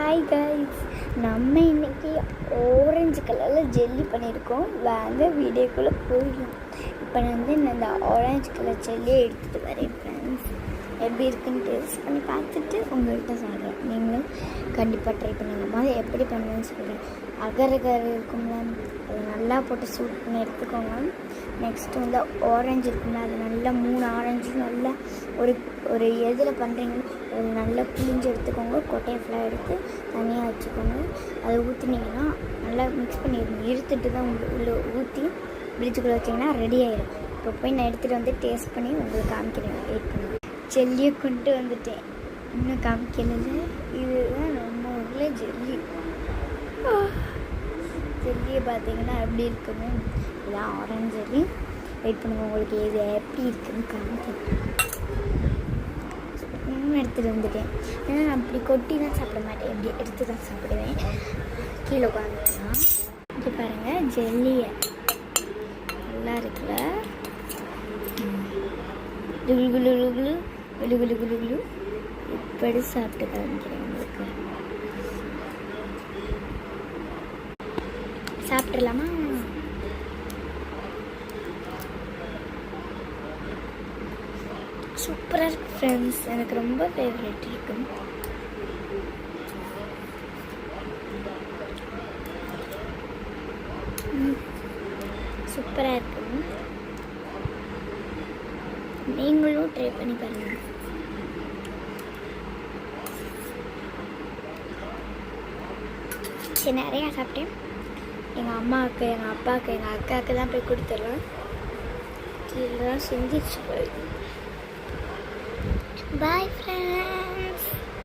Hi guys, நம்ம இன்னைக்கு orange கலரில் ஜெல்லி பண்ணியிருக்கோம். வாங்க வீடியோக்குள்ளே போயிடும். இப்போ நான் இந்த ஆரஞ்சு கலர் ஜெல்லியை எடுத்துகிட்டு வரேன் ஃப்ரெண்ட்ஸ். எப்படி இருக்குன்னு டேஸ்ட் பண்ணி பார்த்துட்டு உங்கள்கிட்ட சொல்கிறேன். நீங்களும் கண்டிப்பாக ட்ரை பண்ணுங்கள். மாதிரி எப்படி பண்ணுவேன்னு சொல்கிறேன். அகர் இருக்கும்ல, அது நல்லா போட்டு சூட் பண்ணி எடுத்துக்கோங்க. நெக்ஸ்ட்டு வந்து ஆரஞ்சு இருக்கும்ல, அது நல்லா 3 ஆரஞ்சு நல்லா ஒரு எதில் பண்ணுறீங்களோ அது நல்லா புளிஞ்சு எடுத்துக்கோங்க. கொட்டையை ஃபுல்லாக எடுத்து தனியாக வச்சுக்கோங்க. அதை ஊற்றினீங்கன்னா நல்லா மிக்ஸ் பண்ணிடுங்க. இருத்துட்டு தான் உள்ள ஊற்றி பிரிட்ஜுக்குள்ளே வச்சிங்கன்னா ரெடி ஆகிடும். இப்போ போய் நான் எடுத்துகிட்டு வந்து டேஸ்ட் பண்ணி உங்களுக்கு காமிக்கிறேன். வெயிட் பண்ணுங்க. ஜெல்லியை கொண்டு வந்துட்டேன், இன்னும் காமிக்கல. இதுதான் நம்ம ஊரில் ஜெல்லி. ஜெல்லியை பார்த்தீங்கன்னா எப்படி இருக்குன்னு, இதுதான் ஆரஞ்சு ஜெல்லி. வெயிட் பண்ணுங்க, உங்களுக்கு இது எப்படி இருக்குன்னு காமிக்கிறேன். எடுத்துகிட்டு வந்துட்டேன். ஏன்னா நான் அப்படி கொட்டி தான் சாப்பிட மாட்டேன், எப்படி எடுத்து தான் சாப்பிடுவேன். கீழே உட்காந்துக்கலாம். இது பாருங்கள், ஜெல்லியை நல்லா இருக்குல்ல. குளு குளு குளு குளு குளு குளு குளு இப்படி சாப்பிட்டு காமிக்கிறேன் உங்களுக்கு. சாப்பிட்றலாமா? சூப்பராக இருக்குது ஃப்ரெண்ட்ஸ், எனக்கு ரொம்ப ஃபேவரட் இருக்கும். சூப்பராக இருக்கும், நீங்களும் ட்ரை பண்ணி பாருங்கள். சரி, நிறையா சாப்பிட்டேன். எங்கள் அம்மாவுக்கு, எங்கள் அப்பாவுக்கு, எங்கள் அக்காவுக்கு தான் போய் கொடுத்துருவேன். இதெல்லாம் செஞ்சிச்சு. பாய் ஃப்ரெண்ட்.